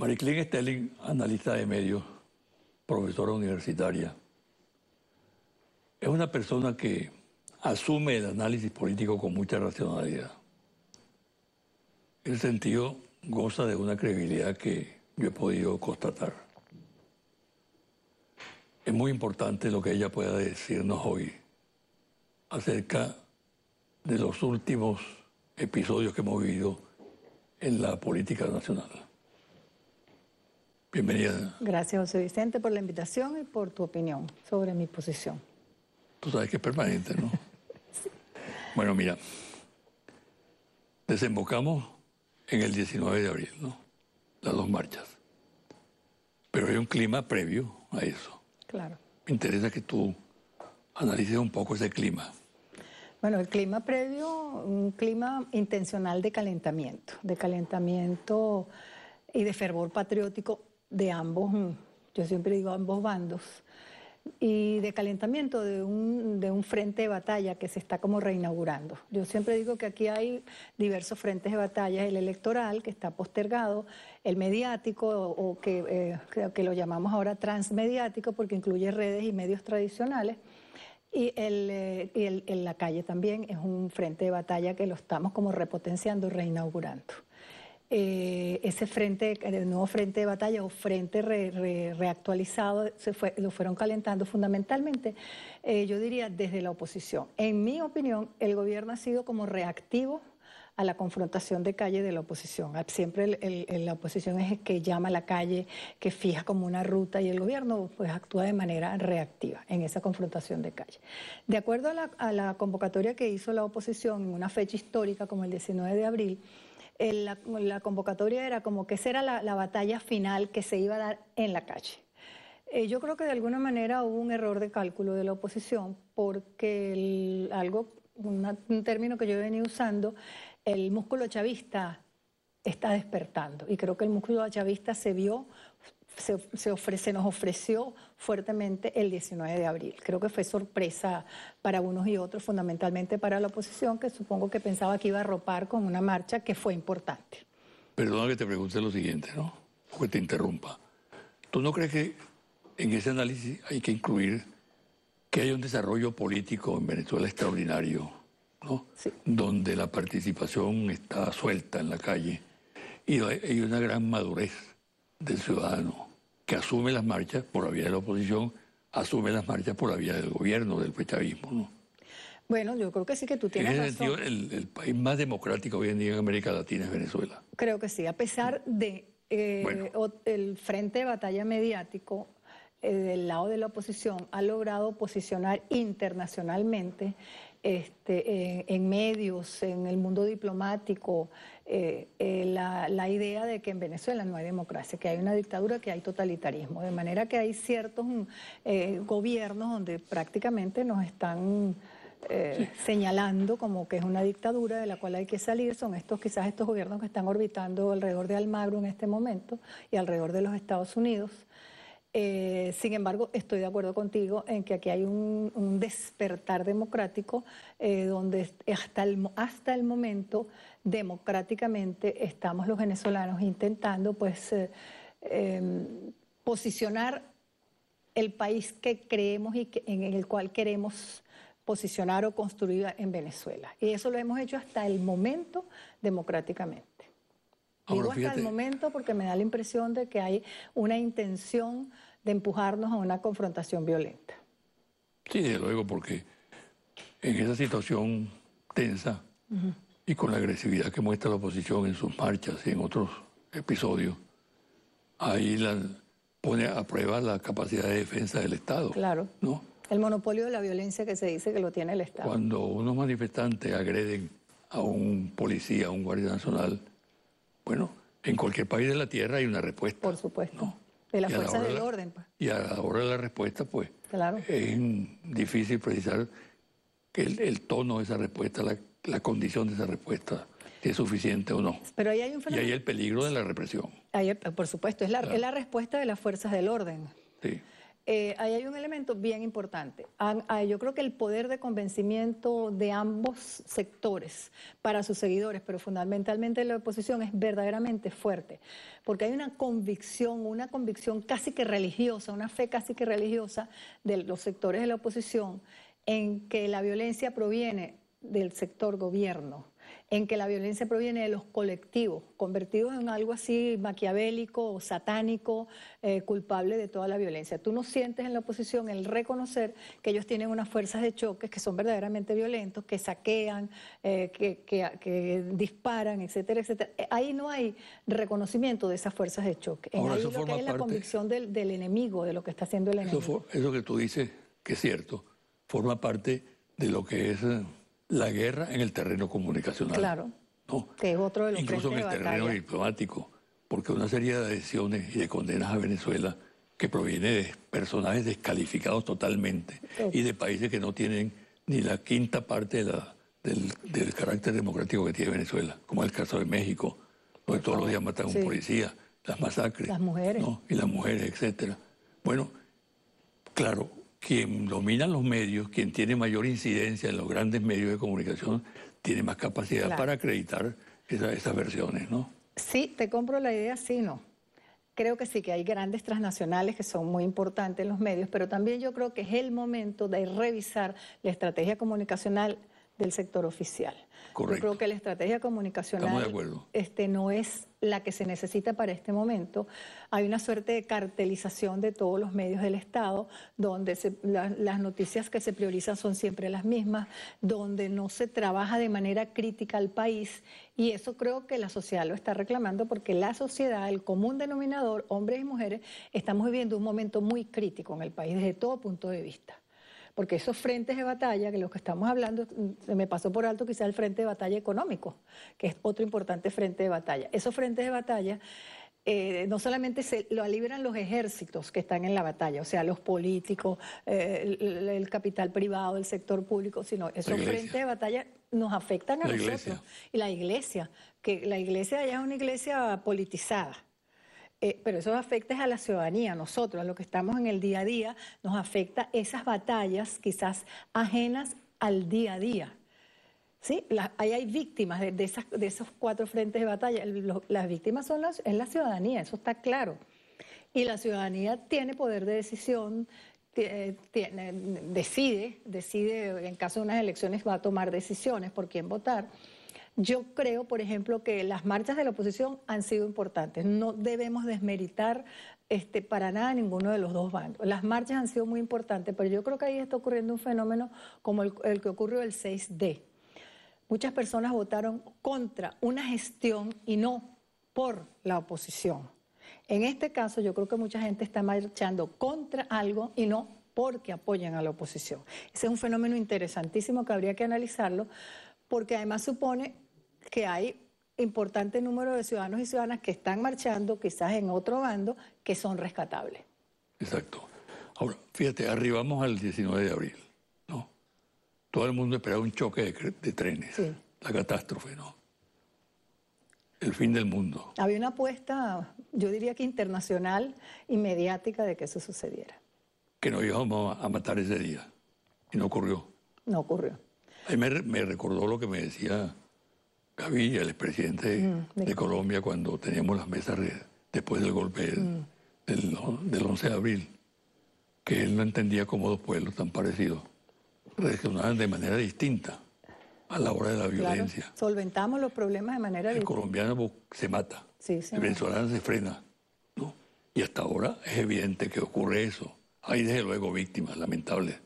Mariclín Stelling, analista de medios, profesora universitaria, es una persona que asume el análisis político con mucha racionalidad. En ese sentido, goza de una credibilidad que yo he podido constatar. Es muy importante lo que ella pueda decirnos hoy acerca de los últimos episodios que hemos vivido en la política nacional. Bienvenida. Gracias, José Vicente, por la invitación y por tu opinión sobre mi posición. Tú sabes que es permanente, ¿no? Sí. Bueno, mira, desembocamos en el 19 de abril, ¿no? Las dos marchas. Pero hay un clima previo a eso. Claro. Me interesa que tú analices un poco ese clima. Bueno, el clima previo, un clima intencional de calentamiento y de fervor patriótico de ambos, yo siempre digo ambos bandos, y de calentamiento de un frente de batalla que se está como reinaugurando. Yo siempre digo que aquí hay diversos frentes de batalla, el electoral, que está postergado, el mediático, o que lo llamamos ahora transmediático, porque incluye redes y medios tradicionales, y la calle también es un frente de batalla que lo estamos como repotenciando, reinaugurando. Ese frente, el nuevo frente de batalla o frente reactualizado, lo fueron calentando fundamentalmente, yo diría, desde la oposición. En mi opinión, el gobierno ha sido como reactivo a la confrontación de calle de la oposición. Siempre la oposición es el que llama a la calle, que fija como una ruta, y el gobierno pues actúa de manera reactiva en esa confrontación de calle. De acuerdo a la convocatoria que hizo la oposición en una fecha histórica como el 19 de abril, la convocatoria era como que esa era la batalla final que se iba a dar en la calle. Yo creo que de alguna manera hubo un error de cálculo de la oposición, porque un término que yo he venido usando, el músculo chavista está despertando, y creo que el músculo chavista se nos ofreció fuertemente el 19 de abril. Creo que fue sorpresa para unos y otros, fundamentalmente para la oposición, que supongo que pensaba que iba a arropar con una marcha que fue importante. Perdona que te pregunte lo siguiente, ¿no? O que te interrumpa. ¿Tú no crees que en ese análisis hay que incluir que hay un desarrollo político en Venezuela extraordinario, ¿no? Sí. Donde la participación está suelta en la calle y hay una gran madurez del ciudadano que asume las marchas por la vía de la oposición, asume las marchas por la vía del gobierno, del chavismo, ¿no? Bueno, yo creo que sí, que tú tienes razón. En ese sentido, el país más democrático hoy en día en América Latina es Venezuela. Creo que sí, a pesar de el frente de batalla mediático del lado de la oposición ha logrado posicionar internacionalmente en medios, en el mundo diplomático, la idea de que en Venezuela no hay democracia, que hay una dictadura, que hay totalitarismo, de manera que hay ciertos gobiernos donde prácticamente nos están señalando como que es una dictadura de la cual hay que salir. Son quizás estos gobiernos que están orbitando alrededor de Almagro en este momento y alrededor de los Estados Unidos. Sin embargo, estoy de acuerdo contigo en que aquí hay un despertar democrático donde hasta el momento democráticamente estamos los venezolanos intentando pues posicionar el país que creemos y en el cual queremos posicionar o construir en Venezuela. Y eso lo hemos hecho hasta el momento democráticamente. Digo hasta el momento porque me da la impresión de que hay una intención de empujarnos a una confrontación violenta. Sí, desde luego, porque en esa situación tensa y con la agresividad que muestra la oposición en sus marchas y en otros episodios, ahí pone a prueba la capacidad de defensa del Estado. Claro. ¿No? El monopolio de la violencia que se dice que lo tiene el Estado. Cuando unos manifestantes agreden a un policía, a un guardia nacional, bueno, en cualquier país de la tierra hay una respuesta. Por supuesto. ¿No? De las fuerzas del orden. Pues. Y a la hora de la respuesta, pues, claro, es difícil precisar que el tono de esa respuesta, la condición de esa respuesta, si es suficiente o no. Pero ahí hay un fenómeno. Y hay el peligro de la represión. Por supuesto, es la respuesta de las fuerzas del orden. Sí. ahí hay un elemento bien importante. Yo creo que el poder de convencimiento de ambos sectores para sus seguidores, pero fundamentalmente la oposición, es verdaderamente fuerte, porque hay una convicción casi que religiosa, una fe casi que religiosa de los sectores de la oposición en que la violencia proviene del sector gobierno, en que la violencia proviene de los colectivos, convertidos en algo así maquiavélico o satánico, culpable de toda la violencia. Tú no sientes en la oposición el reconocer que ellos tienen unas fuerzas de choque que son verdaderamente violentos, que saquean, que disparan, etcétera, etcétera. Ahí no hay reconocimiento de esas fuerzas de choque. Ahora, ahí lo que hay es la convicción del enemigo, de lo que está haciendo el enemigo. Eso que tú dices, que es cierto, forma parte de lo que es la guerra en el terreno comunicacional. Claro, ¿no? Que es otro de los incluso en el terreno diplomático, porque una serie de adhesiones y de condenas a Venezuela que proviene de personajes descalificados totalmente y de países que no tienen ni la quinta parte del carácter democrático que tiene Venezuela, como es el caso de México, donde todos los días matan a un policía, las masacres, las mujeres, ¿no? Y las mujeres, etcétera. Bueno, claro, quien domina los medios, quien tiene mayor incidencia en los grandes medios de comunicación, tiene más capacidad para acreditar esas versiones, ¿no? Sí, te compro la idea, sí, no. Creo que sí, que hay grandes transnacionales que son muy importantes en los medios, pero también yo creo que es el momento de revisar la estrategia comunicacional del sector oficial. Correcto. Yo creo que la estrategia comunicacional no es la que se necesita para este momento. Hay una suerte de cartelización de todos los medios del Estado, donde las noticias que se priorizan son siempre las mismas, donde no se trabaja de manera crítica al país, y eso creo que la sociedad lo está reclamando, porque la sociedad, el común denominador, hombres y mujeres, estamos viviendo un momento muy crítico en el país desde todo punto de vista. Porque esos frentes de batalla, que los que estamos hablando, se me pasó por alto quizá el frente de batalla económico, que es otro importante frente de batalla. Esos frentes de batalla no solamente lo libran los ejércitos que están en la batalla, o sea, los políticos, el capital privado, el sector público, sino esos frentes de batalla nos afectan a nosotros. Iglesia. Y la iglesia, que la iglesia allá es una iglesia politizada. Pero eso afecta a la ciudadanía, a nosotros, a lo que estamos en el día a día, nos afecta esas batallas quizás ajenas al día a día. ¿Sí? Ahí hay víctimas de esos cuatro frentes de batalla. Las víctimas es la ciudadanía, eso está claro. Y la ciudadanía tiene poder de decisión, decide, en caso de unas elecciones va a tomar decisiones por quién votar. Yo creo, por ejemplo, que las marchas de la oposición han sido importantes. No debemos desmeritar para nada ninguno de los dos bandos. Las marchas han sido muy importantes, pero yo creo que ahí está ocurriendo un fenómeno como el que ocurrió el 6D. Muchas personas votaron contra una gestión y no por la oposición. En este caso, yo creo que mucha gente está marchando contra algo y no porque apoyan a la oposición. Ese es un fenómeno interesantísimo que habría que analizarlo, porque además supone que hay importante número de ciudadanos y ciudadanas que están marchando, quizás en otro bando, que son rescatables. Exacto. Ahora, fíjate, arribamos al 19 de abril, ¿no? Todo el mundo esperaba un choque de trenes, sí. La catástrofe, ¿no? El fin del mundo. Había una apuesta, yo diría que internacional y mediática, de que eso sucediera. Que nos íbamos a matar ese día, y no ocurrió. No ocurrió. Ahí me recordó lo que me decía Gaviria, el expresidente de Colombia, cuando teníamos las mesas después del golpe del 11 de abril, que él no entendía cómo dos pueblos tan parecidos reaccionaban de manera distinta a la hora de la violencia. Claro, solventamos los problemas de manera distinta. El colombiano se mata, sí, el venezolano se frena, ¿no? Y hasta ahora es evidente que ocurre eso. Hay desde luego víctimas lamentables,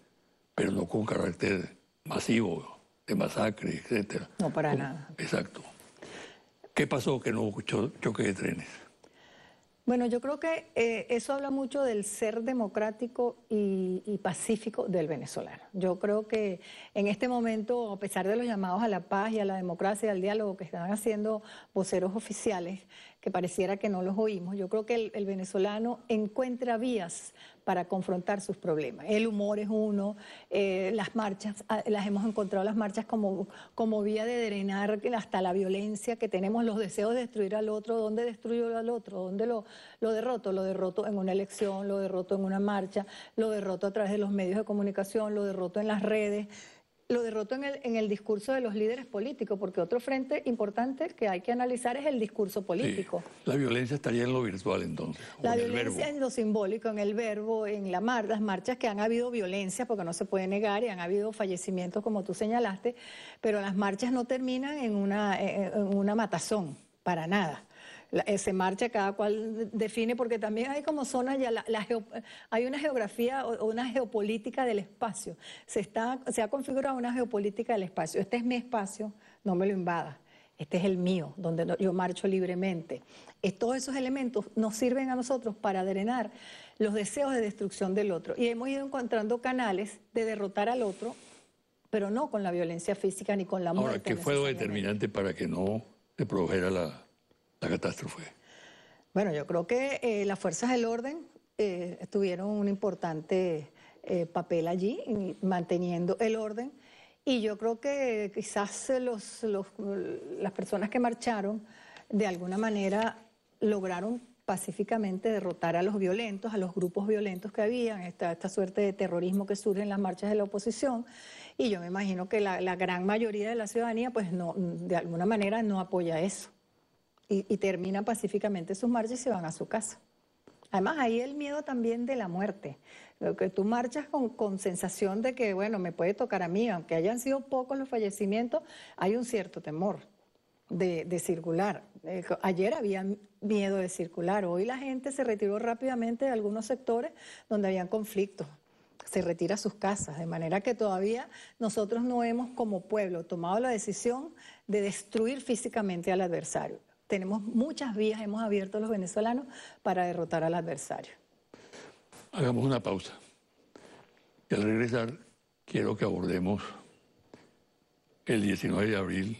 pero no con carácter masivo, de masacre, etcétera. No, para nada. Exacto. ¿Qué pasó que no hubo choque de trenes? Bueno, yo creo que eso habla mucho del ser democrático y pacífico del venezolano. Yo creo que en este momento, a pesar de los llamados a la paz y a la democracia y al diálogo que están haciendo voceros oficiales, que pareciera que no los oímos. Yo creo que el venezolano encuentra vías para confrontar sus problemas. El humor es uno, las marchas, las hemos encontrado las marchas como vía de drenar hasta la violencia que tenemos, los deseos de destruir al otro. ¿Dónde destruyo al otro? ¿Dónde lo derroto? Lo derroto en una elección, lo derroto en una marcha, lo derroto a través de los medios de comunicación, lo derroto en las redes. Lo derroto en el discurso de los líderes políticos, porque otro frente importante que hay que analizar es el discurso político. Sí, la violencia estaría en lo virtual entonces. La violencia en lo simbólico, en el verbo, en las marchas que han habido violencia, porque no se puede negar, y han habido fallecimientos como tú señalaste, pero las marchas no terminan en una matazón, para nada. Se marcha, cada cual define, porque también hay como zonas, ya hay una geografía o una geopolítica del espacio. Se ha configurado una geopolítica del espacio. Este es mi espacio, no me lo invada. Este es el mío, donde yo marcho libremente. Todos esos elementos nos sirven a nosotros para drenar los deseos de destrucción del otro. Y hemos ido encontrando canales de derrotar al otro, pero no con la violencia física ni con la muerte. Ahora, ¿qué fue lo determinante para que no se produjera la catástrofe? Bueno, yo creo que las fuerzas del orden tuvieron un importante papel allí, manteniendo el orden, y yo creo que quizás las personas que marcharon de alguna manera lograron pacíficamente derrotar a los violentos, a los grupos violentos que habían, esta suerte de terrorismo que surge en las marchas de la oposición, y yo me imagino que la gran mayoría de la ciudadanía pues no, de alguna manera no apoya eso. Y terminan pacíficamente sus marchas y se van a su casa. Además, hay el miedo también de la muerte. Lo que tú marchas con sensación de que, bueno, me puede tocar a mí, aunque hayan sido pocos los fallecimientos, hay un cierto temor de circular. Ayer había miedo de circular, hoy la gente se retiró rápidamente de algunos sectores donde habían conflictos. Se retira a sus casas, de manera que todavía nosotros no hemos como pueblo tomado la decisión de destruir físicamente al adversario. Tenemos muchas vías, hemos abierto los venezolanos para derrotar al adversario. Hagamos una pausa. Y al regresar, quiero que abordemos el 19 de abril